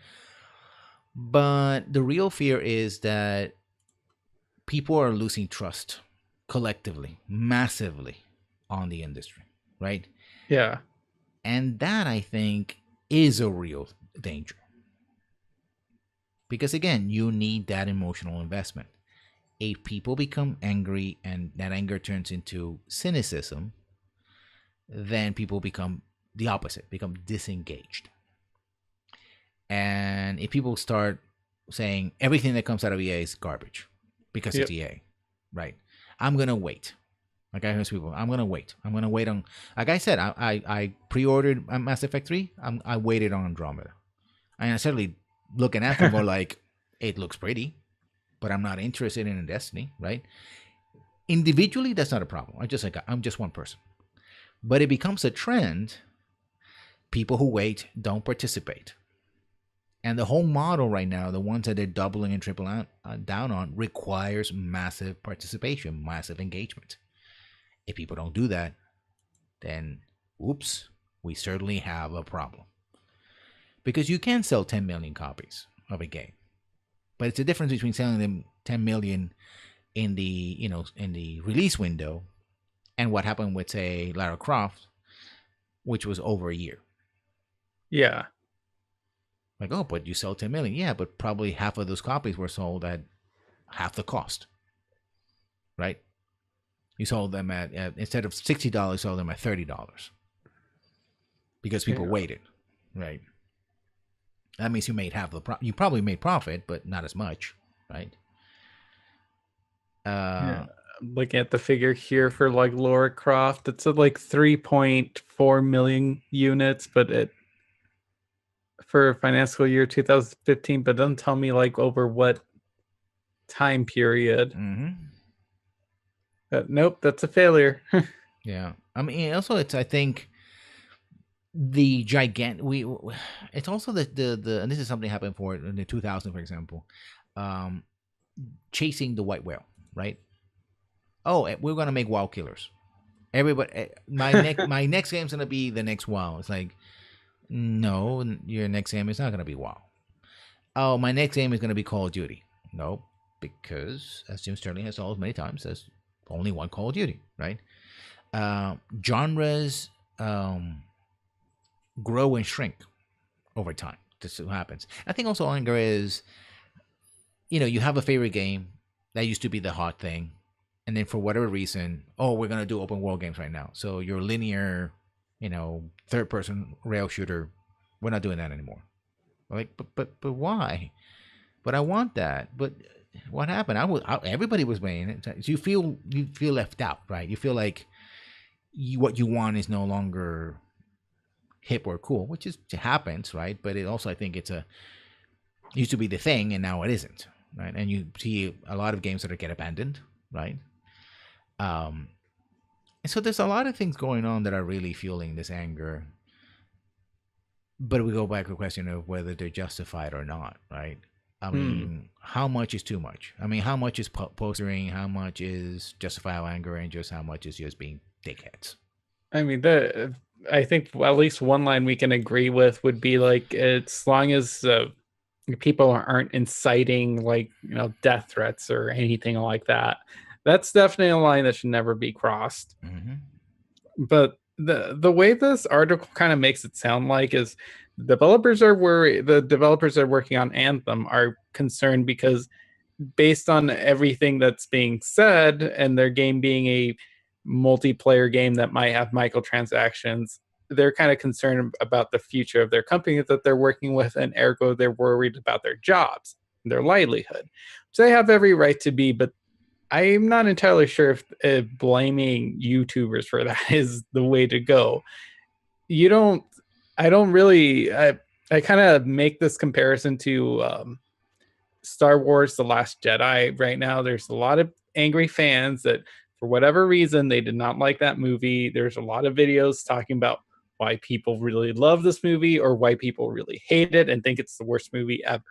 S2: But the real fear is that people are losing trust collectively, massively on the industry, right?
S3: Yeah.
S2: And that, I think, is a real danger. Because again, you need that emotional investment. If people become angry and that anger turns into cynicism, then people become the opposite, become disengaged. And if people start saying everything that comes out of EA is garbage because
S3: Yep.
S2: it's EA, right? I'm gonna wait. Like I hear people, I'm gonna wait. I'm gonna wait on. Like I said, I pre-ordered Mass Effect 3. I waited on Andromeda. I certainly looking at them more like it looks pretty, but I'm not interested in Destiny, right? Individually, that's not a problem. I'm just one person. But it becomes a trend. People who wait don't participate. And the whole model right now, the ones that they're doubling and tripling down on, requires massive participation, massive engagement. If people don't do that, then oops, we certainly have a problem. Because you can sell 10 million copies of a game, but it's a difference between selling them 10 million in the release window and what happened with, say, Lara Croft, which was over a year.
S3: Yeah.
S2: Like, oh, but you sell 10 million. Yeah, but probably half of those copies were sold at half the cost, right? You sold them at, instead of $60, you sold them at $30 because people
S3: Yeah.
S2: waited, right? That means you made half the you probably made profit, but not as much, right?
S3: Yeah. Looking at the figure here for like Lara Croft, it's at like 3.4 million units, but it for financial year 2015, but doesn't tell me like over what time period.
S2: Mm-hmm.
S3: Nope, that's a failure.
S2: Yeah, I mean, also it's I think the gigant we it's also the and this is something happened for in the 2000, for example, um chasing the white whale, right? Oh, we're gonna make WoW killers. Everybody, my next game's gonna be the next WoW. It's like, no, your next game is not gonna be WoW. Oh, my next game is gonna be Call of Duty. No, because as Jim Sterling has told us many times, there's only one Call of Duty, right? Genres grow and shrink over time. This is what happens. I think also anger is, you have a favorite game that used to be the hot thing, and then for whatever reason, oh, we're gonna do open world games right now. So your linear, third person rail shooter, we're not doing that anymore. Like, but why? But I want that. But what happened? Everybody was playing it. So you feel left out, right? You feel like what you want is no longer hip or cool, which is happens, right? But it also, I think, used to be the thing, and now it isn't, right? And you see a lot of games that get abandoned, right? And so there's a lot of things going on that are really fueling this anger. But we go back to the question of whether they're justified or not, right? I mean, how much is too much? I mean, how much is postering? How much is justifiable anger, and just how much is just being dickheads?
S3: I mean, I think at least one line we can agree with would be like, as long as people aren't inciting like death threats or anything like that, that's definitely a line that should never be crossed.
S2: Mm-hmm.
S3: But the way this article kind of makes it sound like is the developers are worried. The developers that are working on Anthem are concerned because based on everything that's being said and their game being a multiplayer game that might have microtransactions, they're kind of concerned about the future of their company that they're working with, and ergo they're worried about their jobs, their livelihood. So they have every right to be, but I'm not entirely sure if blaming YouTubers for that is the way to go. I don't really, I kind of make this comparison to Star Wars The Last Jedi right now. There's a lot of angry fans that, for whatever reason, they did not like that movie. There's a lot of videos talking about why people really love this movie or why people really hate it and think it's the worst movie ever.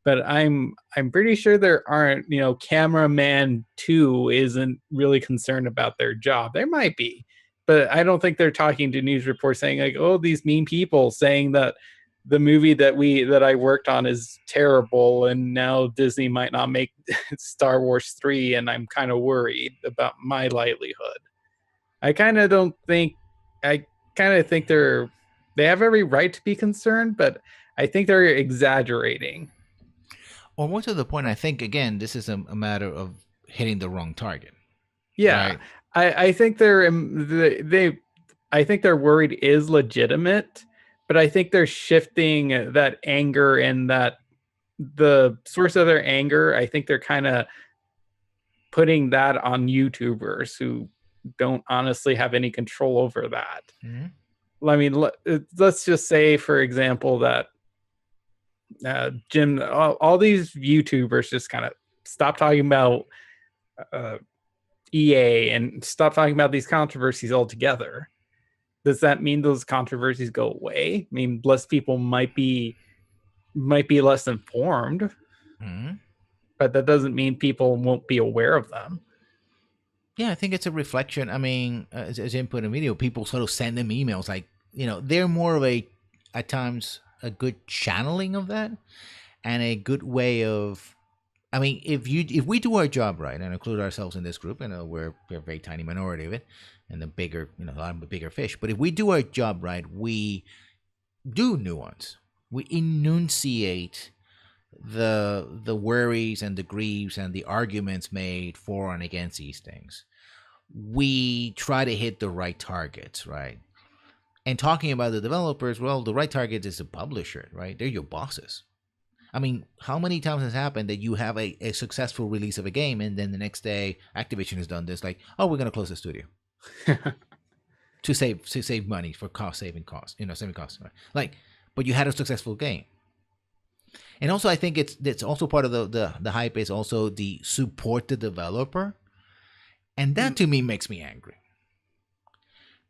S3: But I'm pretty sure there aren't, cameraman 2 isn't really concerned about their job. There might be, but I don't think they're talking to news reports saying like, oh, these mean people saying that the movie that I worked on is terrible and now Disney might not make Star Wars 3 and I'm kind of worried about my livelihood. I kind of don't think I kind of think they have every right to be concerned, but I think they're exaggerating.
S2: Or more to the point, I think again, this is a matter of hitting the wrong target.
S3: Yeah. Right? I think I think their worried is legitimate, but I think they're shifting that anger and that the source of their anger, I think they're kind of putting that on YouTubers who don't honestly have any control over that. Mm-hmm. I mean, let's just say, for example, that Jim, all these YouTubers just kind of stop talking about EA and stop talking about these controversies altogether. Does that mean those controversies go away? I mean, less people might be less informed, mm-hmm. but that doesn't mean people won't be aware of them.
S2: Yeah, I think it's a reflection. I mean, as input in video, people sort of send them emails like, they're more of at times, a good channeling of that and a good way of, I mean, if we do our job right and include ourselves in this group, we're a very tiny minority of it and the bigger, I'm a bigger fish. But if we do our job right, we do nuance, we enunciate the worries and the griefs and the arguments made for and against these things. We try to hit the right targets, right? And talking about the developers, well, the right target is the publisher, right? They're your bosses. I mean, how many times has happened that you have a successful release of a game and then the next day Activision has done this, like, oh, we're going to close the studio to save money for saving costs, right? Like, but you had a successful game. And also, I think it's also part of the hype is also the support the developer. And that to me makes me angry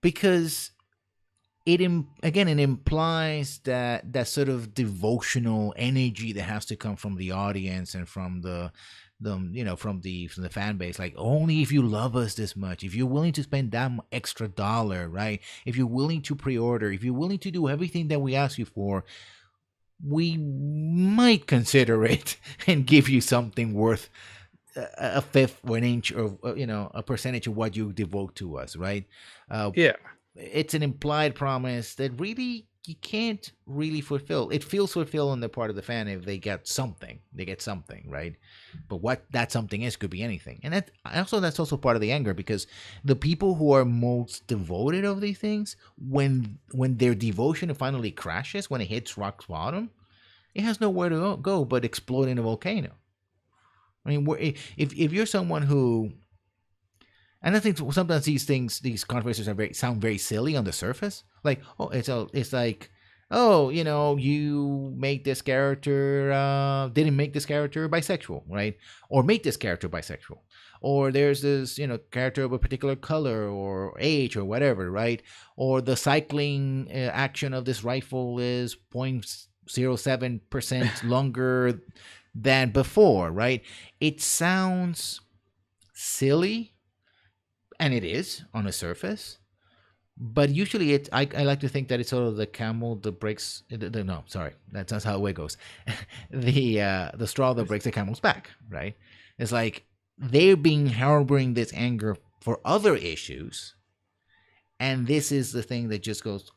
S2: because again it implies that sort of devotional energy that has to come from the audience and from from the fan base, like only if you love us this much, if you're willing to spend that extra dollar, right, if you're willing to pre-order, if you're willing to do everything that we ask you for, we might consider it and give you something worth a fifth or an inch or a percentage of what you devote to us, right?
S3: Yeah.
S2: It's an implied promise that really you can't really fulfill. It feels fulfilled on the part of the fan if they get something. They get something, right? But what that something is could be anything. And that's also part of the anger, because the people who are most devoted of these things, when their devotion finally crashes, when it hits rock bottom, it has nowhere to go but explode in a volcano. I mean, if you're someone who, and I think sometimes these controversies sound very silly on the surface. Like, it's like, you make this character, didn't make this character bisexual, right? Or make this character bisexual. Or there's this, character of a particular color or age or whatever, right? Or the cycling action of this rifle is 0.07% longer than before, right? It sounds silly, and it is on the surface, but usually I like to think that it's sort of the camel that breaks no, sorry, that's not how it goes. The straw that breaks the camel's back, right? It's like they're harboring this anger for other issues, and this is the thing that just goes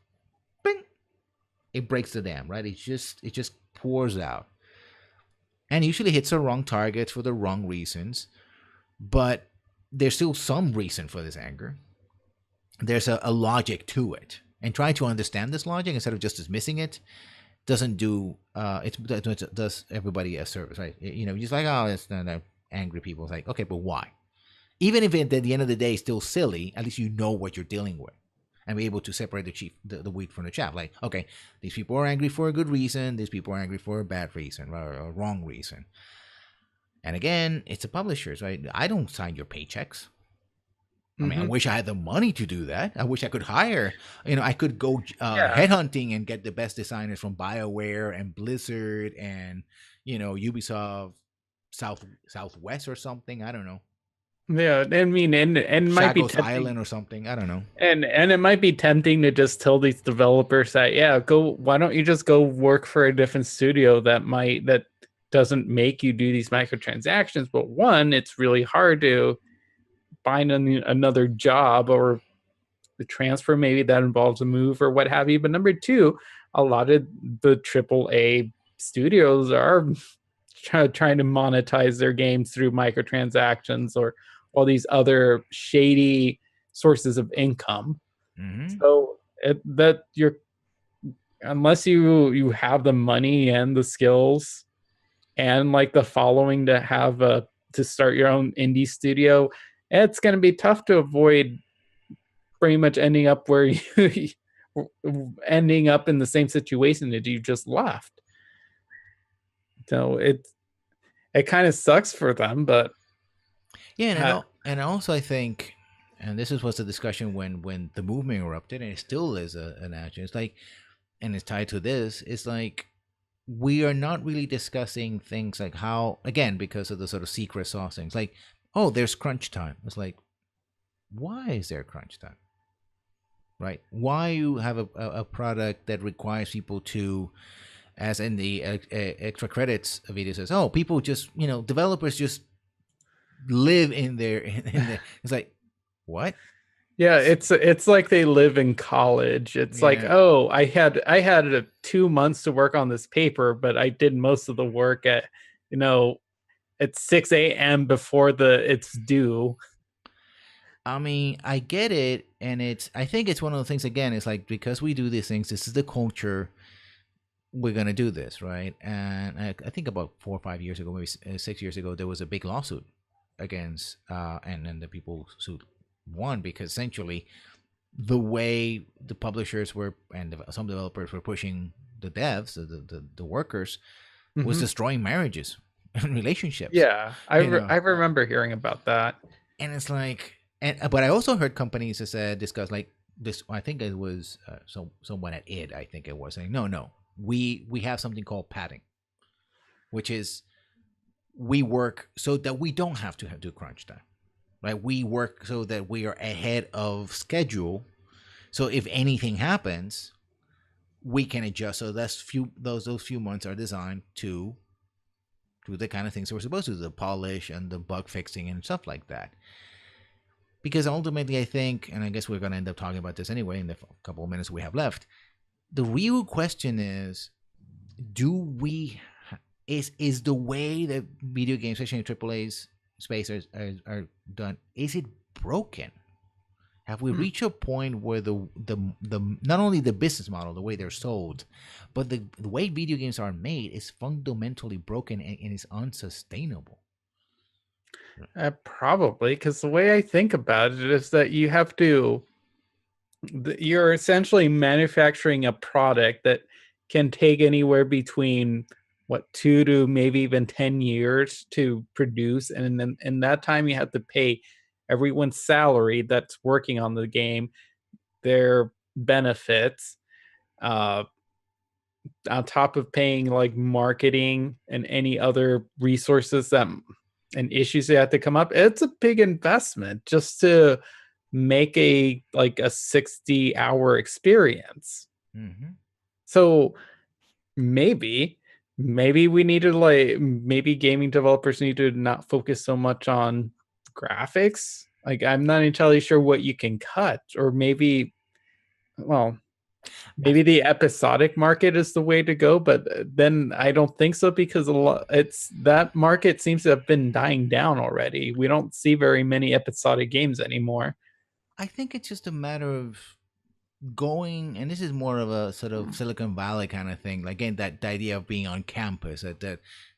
S2: bing, it breaks the dam, right? It just pours out, and usually hits the wrong target for the wrong reasons, but there's still some reason for this anger. There's a logic to it, and trying to understand this logic instead of just dismissing it doesn't do it does everybody a service, right? Just like, oh, it's not angry people. It's like, okay, but why? Even if it, at the end of the day, is still silly, at least you know what you're dealing with and be able to separate the wheat from the chaff. Like, okay, these people are angry for a good reason. These people are angry for a bad reason, or a wrong reason. And again, it's the publishers, right? I don't sign your paychecks. I mean, I wish I had the money to do that. I wish I could hire, I could go headhunting and get the best designers from BioWare and Blizzard and, Ubisoft Southwest or something. I don't know.
S3: Yeah, I mean, and it might be tempting,
S2: Island or something. I don't know.
S3: And it might be tempting to just tell these developers that, why don't you just go work for a different studio that doesn't make you do these microtransactions? But one, it's really hard to find another job or the transfer maybe that involves a move or what have you. But number two, a lot of the AAA studios are trying to monetize their games through microtransactions or all these other shady sources of income. Mm-hmm. So unless you have the money and the skills and like the following to start your own indie studio, it's going to be tough to avoid pretty much ending up where you ending up in the same situation that you just left. So it kind of sucks for them, but
S2: and also I think, and this was the discussion when the movement erupted, and it still is an action. It's like, and it's tied to this. It's like we are not really discussing things like how, again, because of the sort of secret sauce things, like, oh, there's crunch time. It's like, why is there crunch time? Right? Why you have a product that requires people to, as in the extra credits video says, oh, people just, developers just live in there. It's like, what?
S3: Yeah, it's like they live in college. It's like, oh, I had 2 months to work on this paper, but I did most of the work at 6 a.m. before it's due.
S2: I mean, I get it, and I think it's one of the things, again, it's like, because we do these things, this is the culture, we're going to do this, right? And I think about 4 or 5 years ago, maybe 6 years ago, there was a big lawsuit against, and then the people sued won, because essentially the way the publishers were, and some developers were pushing the devs, the workers, was destroying marriages and relationships.
S3: Yeah, I remember hearing about that.
S2: And it's like, and but I also heard companies that said discuss like this. I think it was someone at id, I think it was saying, no, we have something called padding, which is we work so that we don't have to do crunch time, right? We work so that we are ahead of schedule. So if anything happens, we can adjust. So that's those few months are designed to do the kind of things that we're supposed to do, the polish and the bug fixing and stuff like that. Because ultimately, I think, and I guess we're going to end up talking about this anyway in the couple of minutes we have left. The real question is, do we is the way that video games, especially in AAA's space, are done? Is it broken? Have we reached a point where the not only the business model, the way they're sold, but the way video games are made is fundamentally broken and is unsustainable?
S3: Probably, because the way I think about it is that you have to, you're essentially manufacturing a product that can take anywhere between what 2 to maybe even 10 years to produce, and then in that time you have to pay everyone's salary that's working on the game, their benefits, uh, on top of paying like marketing and any other resources that and issues that have to come up. It's a big investment just to make a like a 60-hour experience.
S2: Mm-hmm.
S3: So maybe maybe we need to like maybe gaming developers need to not focus so much on graphics. Like I'm not entirely sure what you can cut, or maybe, well, maybe the episodic market is the way to go, but then I don't think so, because a lot it's that market seems to have been dying down already. We don't see very many episodic games anymore.
S2: I think it's just a matter of going, and this is more of a sort of Silicon Valley kind of thing. Like, again, that the idea of being on campus,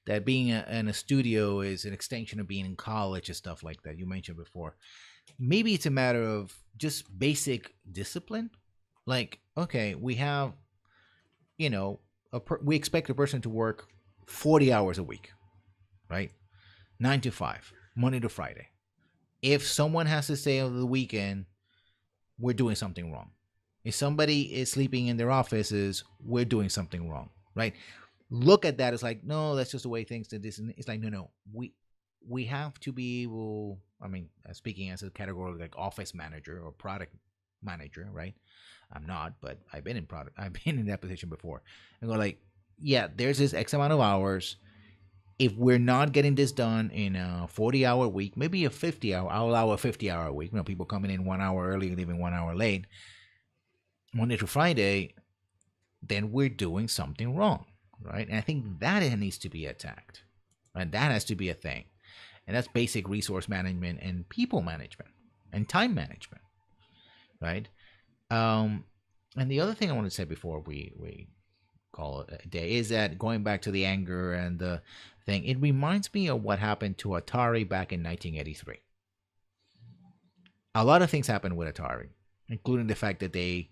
S2: that being in a studio is an extension of being in college and stuff like that. You mentioned before. Maybe it's a matter of just basic discipline. Like, okay, we have, we expect a person to work 40 hours a week, right? 9 to 5, Monday to Friday. If someone has to stay over the weekend, we're doing something wrong. If somebody is sleeping in their offices, we're doing something wrong, right? Look at that as like, no, that's just the way things did this. And it's like, no, we have to be able. I mean, speaking as a category like office manager or product manager, right? I'm not, but I've been in product. I've been in that position before, and go like, yeah, there's this X amount of hours. If we're not getting this done in a 40-hour week, maybe a 50-hour, I'll allow a 50-hour week. People coming in 1 hour early, leaving 1 hour late, Monday to Friday, then we're doing something wrong, right? And I think that needs to be attacked, right? That has to be a thing, and that's basic resource management and people management and time management, right? And the other thing I want to say before we call it a day is that, going back to the anger and the thing, it reminds me of what happened to Atari back in 1983. A lot of things happened with Atari, including the fact that they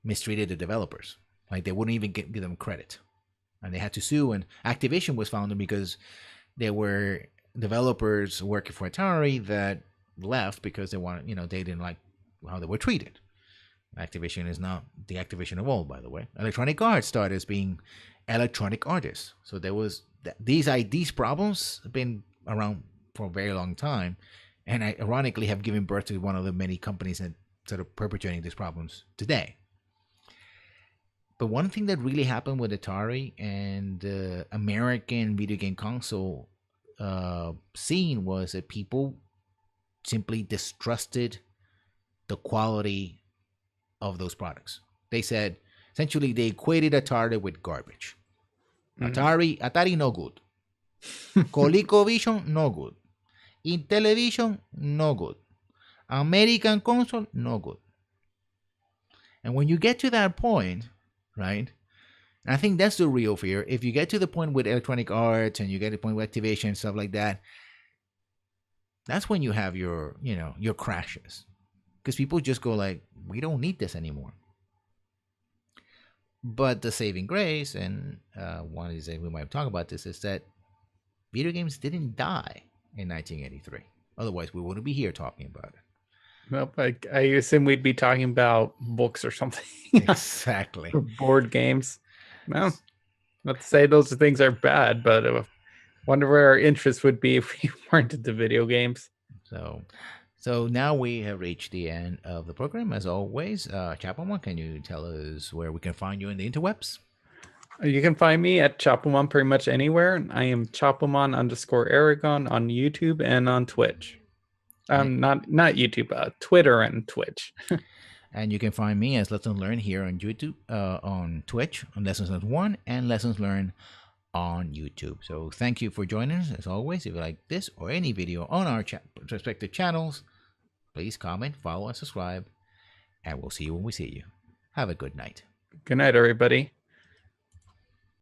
S2: mistreated the developers. Like, they wouldn't even give them credit, and they had to sue. And Activision was founded because there were developers working for Atari that left because they wanted, they didn't like how they were treated. Activision is not the Activision of old, by the way. Electronic Arts started as being Electronic Artists. So there was these problems have been around for a very long time, and ironically have given birth to one of the many companies that sort of perpetuating these problems today. But one thing that really happened with Atari and the American video game console scene was that people simply distrusted the quality of those products. They said, essentially, they equated Atari with garbage. Atari no good. ColecoVision no good. Intellivision no good. American console no good. And when you get to that point, right? And I think that's the real fear. If you get to the point with Electronic Arts and you get to the point with Activation and stuff like that, that's when you have your crashes. Because people just go like, we don't need this anymore. But the saving grace, and one is that we might talk about this, is that video games didn't die in 1983. Otherwise, we wouldn't be here talking about it.
S3: Nope, I assume we'd be talking about books or something.
S2: Exactly.
S3: Or board games. Well, not to say those things are bad, but wonder where our interest would be if we weren't into video games.
S2: So now we have reached the end of the program. As always, Chapelmon, can you tell us where we can find you in the interwebs?
S3: You can find me at Chopamon pretty much anywhere. I am Chopamon_Aragon on YouTube and on Twitch. Not YouTube, Twitter and Twitch.
S2: And you can find me as Lessons Learned here on YouTube, on Twitch, on Lessons Learned 1, and Lessons Learned on YouTube. So thank you for joining us. As always, if you like this or any video on our respective channels, please comment, follow, and subscribe. And we'll see you when we see you. Have a good night.
S3: Good night, everybody.